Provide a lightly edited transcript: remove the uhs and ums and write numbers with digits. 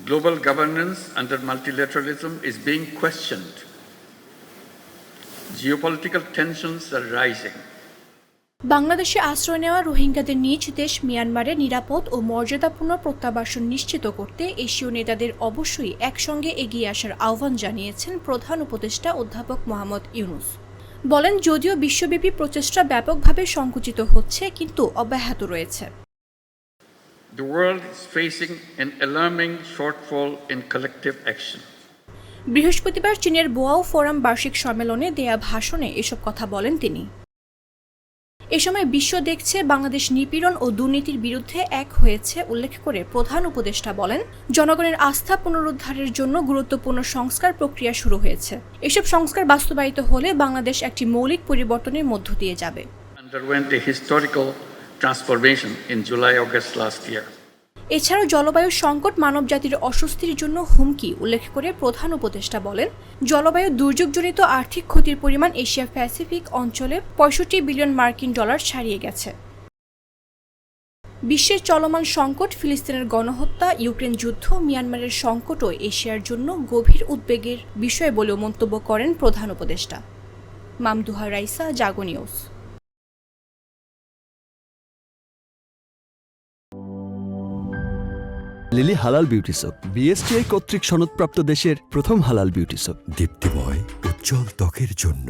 Global governance under multilateralism is being questioned. Geopolitical tensions are rising. বাংলাদেশে আশ্রয় নেওয়া রোহিঙ্গাদের নিজ দেশ মিয়ানমারে নিরাপদ ও মর্যাদাপূর্ণ প্রত্যাবাসন নিশ্চিত করতে এশীয় নেতাদের অবশ্যই একসঙ্গে এগিয়ে আসার আহ্বান জানিয়েছেন প্রধান উপদেষ্টা অধ্যাপক মোহাম্মদ ইউনূস। বলেন, যদিও বিশ্বব্যাপী প্রচেষ্টা ব্যাপকভাবে সংকুচিত হচ্ছে, কিন্তু অব্যাহত রয়েছে। The world is facing an alarming shortfall in collective action. বৃহস্পতিবার চীনের বোয়াও ফোরাম বার্ষিক সম্মেলনে দেয়া ভাষণে এসব কথা বলেন তিনি। এ সময় বিশ্ব দেখছে বাংলাদেশ নিপীড়ন ও দুর্নীতির বিরুদ্ধে এক হয়েছে উল্লেখ করে প্রধান উপদেষ্টা বলেন, জনগণের আস্থা পুনরুদ্ধারের জন্য গুরুত্বপূর্ণ সংস্কার প্রক্রিয়া শুরু হয়েছে। এসব সংস্কার বাস্তবায়িত হলে বাংলাদেশ একটি মৌলিক পরিবর্তনের মধ্য দিয়ে যাবে। Underwent a historical transformation in July-August last year. এছাড়াও জলবায়ু সংকট মানবজাতির অস্বস্তির জন্য হুমকি উল্লেখ করে প্রধান উপদেষ্টা বলেন, জলবায়ু দুর্যোগজনিত আর্থিক ক্ষতির পরিমাণ এশিয়া প্যাসিফিক অঞ্চলে 65 বিলিয়ন মার্কিন ডলার ছাড়িয়ে গেছে। বিশ্বের চলমান সংকট, ফিলিস্তিনের গণহত্যা, ইউক্রেন যুদ্ধ, মিয়ানমারের সংকটও এশিয়ার জন্য গভীর উদ্বেগের বিষয় বলেও মন্তব্য করেন প্রধান উপদেষ্টা। মামদুহা রাইসা, জাগো নিউজ। লিলি হালাল বিউটি সোপ, বিএসটিআই কর্তৃক সনদপ্রাপ্ত দেশের প্রথম হালাল বিউটি সোপ। দীপ্তিময় উজ্জ্বল ত্বকের জন্য।